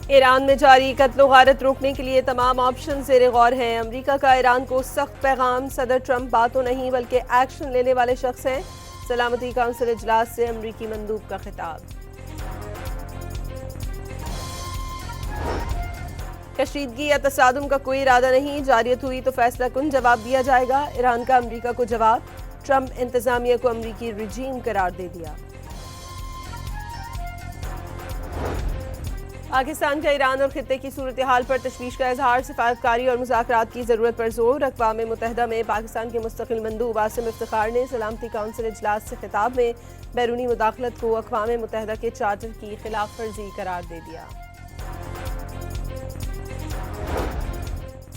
Iran में जारी कत्ल गारत रोकने के लिए तमाम ऑप्शन ज़ेर गौर हैं। अमरीका का ईरान को सख्त पैगाम। सदर ट्रंप बातों नहीं बल्कि एक्शन लेने वाले शख्स हैं। सलामती काउंसिल इजलास से अमरीकी मंदूब का खिताब। कशीदगी या तसादुम का कोई इरादा नहीं, जारियत हुई तो फैसला कुन जवाब दिया जाएगा। ईरान का अमरीका को जवाब। ट्रंप इंतजामिया को अमरीकी रिजीम करार दे दिया। पाकिस्तान का ईरान और खित्ते की सूरत हाल पर तशवीश का इजहार। सफारतकारी और मुज़ाकरात की ज़रूरत पर जोर। अक़वाम मुत्तहिदा में पाकिस्तान के मुस्तकिल मंदूब आसिम इफ्तिखार ने सलामती काउंसिल इजलास से खिताब में बैरूनी मुदाखलत को अक़वाम मुत्तहिदा के चार्टर की खिलाफ वर्जी करार दे दिया।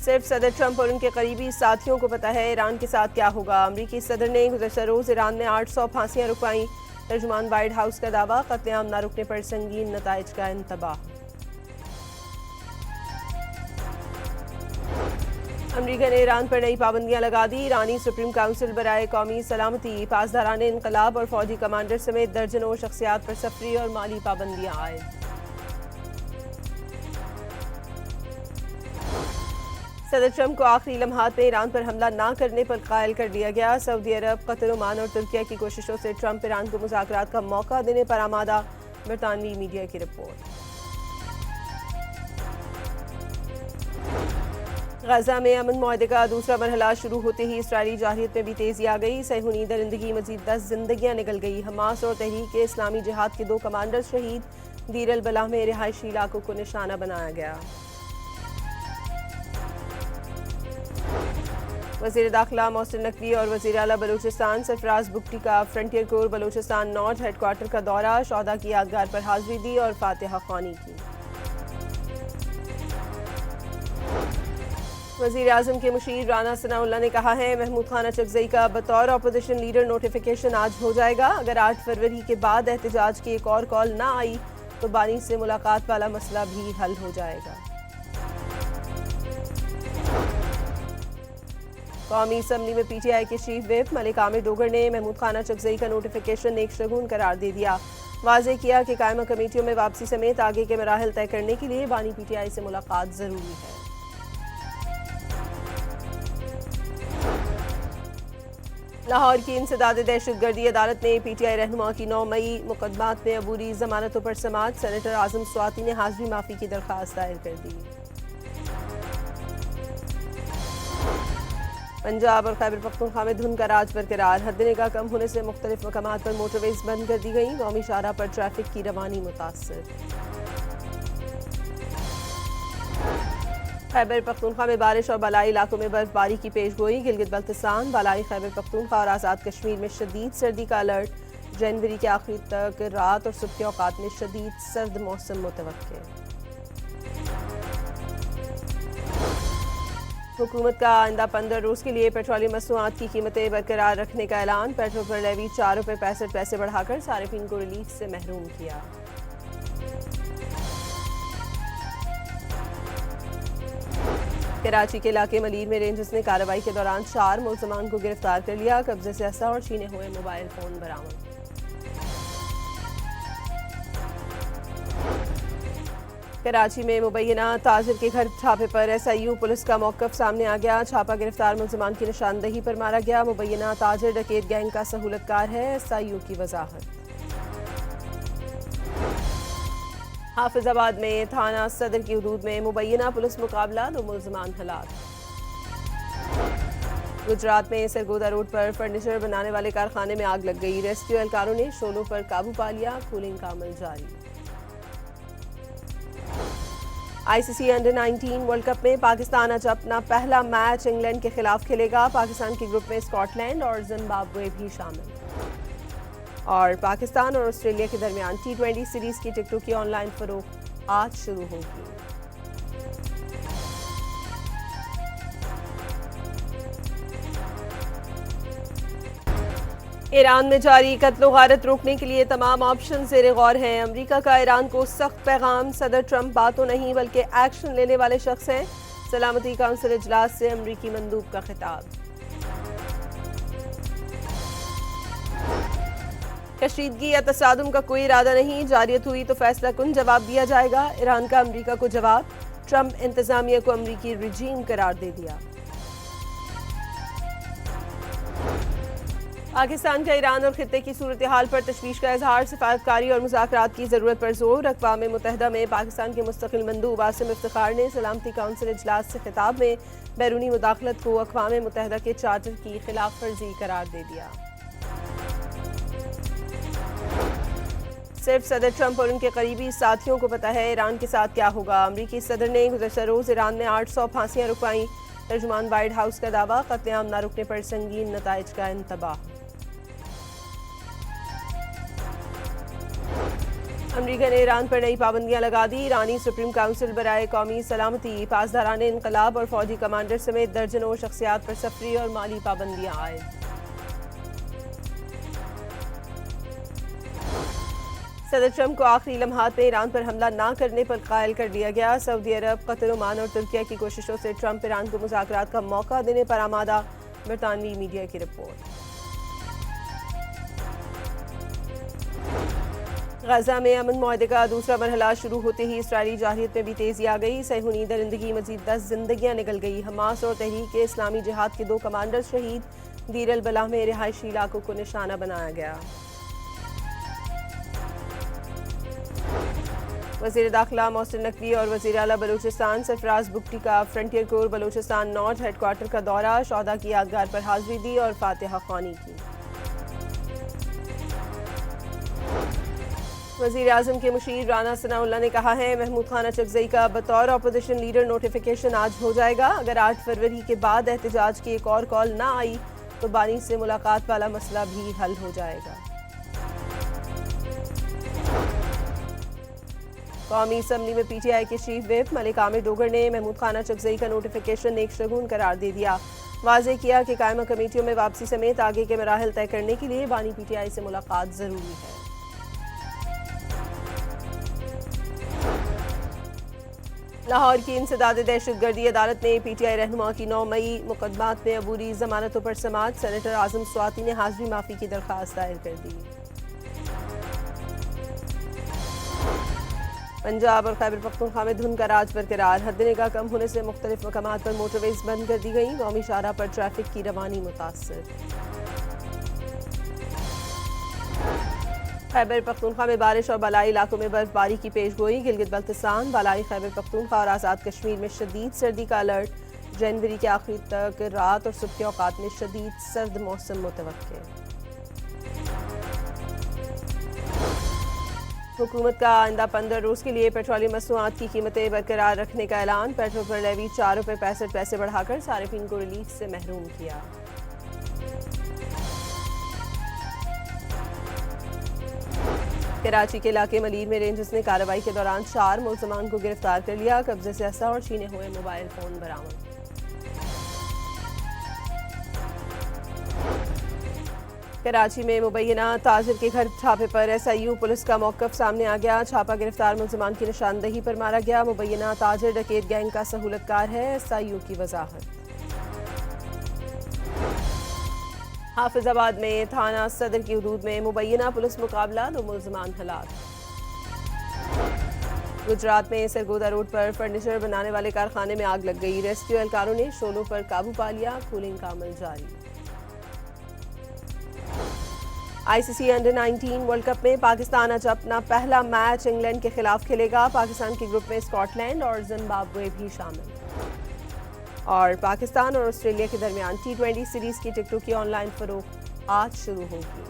सिर्फ सदर ट्रंप और उनके करीबी साथियों को पता है ईरान के साथ क्या होगा। अमरीकी सदर ने गुज़श्ता रोज़ ईरान में 800 फांसियाँ रुकवाईं। तर्जुमान वाइट हाउस का दावा, कत्लेआम न रुकने पर संगीन नताइज का इंतबाह। अमरीका ने ईरान पर नई पाबंदियां लगा दी। ईरानी सुप्रीम काउंसिल बराए कौमी सलामती, पासदारान इनकलाब और फौजी कमांडर समेत दर्जनों शख्सियात पर सफरी और माली पाबंदियां आए। सदर ट्रंप को आखिरी लम्हात में ईरान पर हमला न करने पर कायल कर दिया गया। सऊदी अरब, कतर, ओमान और तुर्किया की कोशिशों से ट्रंप ईरान को मुज़ाकरात का मौका देने पर आमादा। बरतानवी मीडिया की रिपोर्ट। गजा में अमन मुआहदे का दूसरा मरहला शुरू होते ही इसराइली जारहियत में भी तेजी आ गई। सहूनी दरिंदगी मजीद 10 जिंदगियां निकल गई। हमास और तहरीक इस्लामी जिहाद के 2 कमांडर शहीद। दीर अल बलाह में रिहायशी इलाकों को निशाना बनाया गया। वज़ीर दाखिला मोहसिन नकवी और वज़ीर आला बलूचिस्तान सरफराज बुगटी का frontier core Balochistan north headquarter का दौरा। शौहदा की यादगार पर हाजिरी दी और फातिहा ख्वानी की। वज़ीर आज़म के मुशीर राना सनाउल्लाह ने कहा है महमूद खान अचकज़ई का बतौर अपोजिशन लीडर नोटिफिकेशन आज हो जाएगा। अगर 8 फरवरी के बाद एहतजाज की एक और कॉल ना आई तो बानी से मुलाकात वाला मसला भी हल हो जाएगा। कौमी असम्बली में पीटीआई के चीफ व्हिप मलिक आमिर डोगर ने महमूद खान अचकज़ई का नोटिफिकेशन एक शगुन करार दे दिया। वाज़ेह किया कि कायमा कमेटियों में वापसी समेत आगे के मराहल तय करने के लिए बानी पीटीआई से मुलाकात ज़रूरी है। लाहौर की इंसदाद दहशतगर्दी अदालत ने पीटीआई रहनुमा की 9 मई मुकदमात में अबूरी जमानतों पर समाअत। सेनेटर आजम स्वाति ने हाजिरी माफी की दरख्वास्त दायर कर दी। पंजाब और खैबर पख्तूनख्वा में धुंध का राज बरकरार। हद निगाह कम होने से मुख्तलिफ मकामात पर मोटरवेज बंद कर दी गई। कौमी शाहराह पर ट्रैफिक की रवानी मुतासर। खैबर पख्तूनख्वा में बारिश और बालाई इलाकों में बर्फबारी की पेशगोई। गिलगित बल्तिस्तान, बालाई खैबर पख्तूनख्वा और आज़ाद कश्मीर में शदीद सर्दी का अलर्ट। जनवरी के आखिर तक रात और सुबह के औकात में शदीद सर्द मौसम मुतवक्के। हुकूमत का आइंदा 15 रोज़ के लिए पेट्रोलियम मसनूआत की कीमतें बरकरार रखने का ऐलान। पेट्रोल पर लेवी 4 रुपये 65 पैसे बढ़ाकर सारिफिन को रिलीफ से महरूम किया। कराची के इलाके मलीर में रेंजर्स ने कार्रवाई के दौरान 4 मुलजमान को गिरफ्तार कर लिया। कब्जे से असा और छीने हुए मोबाइल फोन बरामद। कराची में मुबैना ताजिर के घर छापे पर SIU पुलिस का मौक़िफ़ सामने आ गया। छापा गिरफ्तार मुलजमान की निशानदही पर मारा गया। मुबैना ताजिर डकैत गैंग का सहूलतकार है। SIU की वजाहत। हाफिजाबाद में थाना सदर की हदूद में मुबैना पुलिस मुकाबला, 2 मुलजमान हलाक। गुजरात में सरगोदा रोड पर फर्नीचर बनाने वाले कारखाने में आग लग गई। रेस्क्यू एहलकारों ने शोलों पर काबू पा लिया। कूलिंग का अमल जारी। ICC अंडर 19 वर्ल्ड कप में पाकिस्तान आज अपना पहला मैच इंग्लैंड के खिलाफ खेलेगा। पाकिस्तान के ग्रुप में स्कॉटलैंड और जिम्बाब्वे भी शामिल। और पाकिस्तान और ऑस्ट्रेलिया के दरमियान T20 सीरीज की टिकटों की ऑनलाइन फरोख्त आज शुरू होगी। ईरान में जारी कत्ल गारत रोकने के लिए तमाम ऑप्शन ज़ेर गौर हैं। अमरीका का ईरान को सख्त पैगाम। सदर ट्रंप बातों नहीं बल्कि एक्शन लेने वाले शख्स हैं। सलामती काउंसिल इजलास से अमरीकी मंदूब का खिताब। कशीदगी या तसादुम का कोई इरादा नहीं, जारियत हुई तो फैसला कुन जवाब दिया जाएगा। ईरान का अमरीका को जवाब, ट्रंप इंतजामिया को अमरीकी रिजीम करार दे दिया। पाकिस्तान का ईरान और खित्ते की सूरत हाल पर तशवीश का इजहार, सफारतकारी और मुज़ाकरात की ज़रूरत पर जोर। अक़वाम मुत्तहिदा में पाकिस्तान के मुस्तकिल मंदूब आसिम इफ्तिखार ने सलामती काउंसिल इजलास से खिताब में बैरूनी मुदाखलत को अक़वाम मुत्तहिदा के चार्टर की खिलाफ वर्जी करार दे दिया। सिर्फ सदर ट्रंप और उनके करीबी साथियों को पता है ईरान के साथ क्या होगा। अमरीकी सदर ने गुज़श्ता रोज़ ईरान में 800 फांसियाँ रुकवाईं। तर्जुमान वाइट हाउस का दावा, कत्लेआम न रुकने पर संगीन नताइज का इंतबाह। अमरीका ने ईरान पर नई पाबंदियां लगा दी। ईरानी सुप्रीम काउंसिल बराए कौमी सलामती, पासदारान इनकलाब और फौजी कमांडर समेत दर्जनों शख्सियात पर सफरी और माली पाबंदियां आए। सदर ट्रंप को आखिरी लम्हात में ईरान पर हमला न करने पर कायल कर दिया गया। सऊदी अरब, कतर, ओमान और तुर्किया की कोशिशों से ट्रंप ईरान को मुज़ाकरात का मौका देने पर आमादा, बरतानवी मीडिया की रिपोर्ट। गजा में अमन मुआहदे का दूसरा मरहला शुरू होते ही इसराइली जारहियत में भी तेजी आ गई। सहूनी दरिंदगी मजीद 10 जिंदगियां निकल गई। हमास और तहरीक इस्लामी जिहाद के 2 कमांडर शहीद। दीर अल बलाह में रिहायशी इलाकों को निशाना बनाया गया। वज़ीर दाखिला मोहसिन नकवी और वज़ीर आला बलूचिस्तान सरफराज बुगटी का frontier core Balochistan north headquarter का दौरा। शौहदा की यादगार पर हाजिरी दी और फातिहा ख्वानी की। वज़ीर आज़म के मुशीर राना सनाउल्लाह ने कहा है महमूद खान अचकज़ई का बतौर अपोजिशन लीडर नोटिफिकेशन आज हो जाएगा। अगर 8 फरवरी के बाद एहतजाज की एक और कॉल ना आई तो बानी से मुलाकात वाला मसला भी हल हो जाएगा। कौमी असम्बली में पीटीआई के चीफ व्हिप मलिक आमिर डोगर ने महमूद खान अचकज़ई का नोटिफिकेशन एक शगुन करार दे दिया। वाज़ेह किया कि कायमा कमेटियों में वापसी समेत आगे के मराहल तय करने के लिए बानी पीटीआई से मुलाकात ज़रूरी है। लाहौर की इंसदाद दहशतगर्दी अदालत ने पीटीआई रहनुमा की 9 मई मुकदमात में अबूरी जमानतों पर समाअत। सेनेटर आजम स्वाति ने हाजिरी माफी की दरख्वास्त दायर कर दी। पंजाब और खैबर पख्तूनख्वा में धुंध का राज बरकरार। हद निगाह कम होने से मुख्तलिफ मकामात पर मोटरवेज बंद कर दी गई। कौमी शाहराह पर ट्रैफिक की रवानी मुतासर। खैबर पख्तूनख्वा में बारिश और बालाई इलाकों में बर्फबारी की पेशगोई। गिलगित बल्तिस्तान, बालाई खैबर पख्तूनख्वा और आज़ाद कश्मीर में शदीद सर्दी का अलर्ट। जनवरी के आखिर तक रात और सुबह के औकात में शदीद सर्द मौसम मुतवक्के। हुकूमत का आइंदा 15 रोज़ के लिए पेट्रोलियम मसनूआत की कीमतें बरकरार रखने का ऐलान। पेट्रोल पर लेवी 4 रुपये 65 पैसे बढ़ाकर सारिफिन को रिलीफ से महरूम किया। कराची के इलाके मलीर में रेंजर्स ने कार्रवाई के दौरान 4 मुलजमान को गिरफ्तार कर लिया। कब्जे से असा और छीने हुए मोबाइल फोन बरामद। कराची में मुबैना ताजिर के घर छापे पर SIU पुलिस का मौक़िफ़ सामने आ गया। छापा गिरफ्तार मुलजमान की निशानदही पर मारा गया। मुबैना ताजिर डकैत गैंग का सहूलतकार है। SIU की वजाहत। हाफिजाबाद में थाना सदर की हदूद में मुबैना पुलिस मुकाबला, 2 मुलजमान हलाक। गुजरात में सरगोदा रोड पर फर्नीचर बनाने वाले कारखाने में आग लग गई। रेस्क्यू एहलकारों ने शोलों पर काबू पा लिया। कूलिंग का अमल जारी। ICC अंडर 19 वर्ल्ड कप में पाकिस्तान आज अपना पहला मैच इंग्लैंड के खिलाफ खेलेगा। पाकिस्तान के ग्रुप में स्कॉटलैंड और जिम्बाब्वे भी शामिल। और पाकिस्तान और ऑस्ट्रेलिया के दरमियान T20 सीरीज की टिकटों की ऑनलाइन फरोख्त आज शुरू होगी।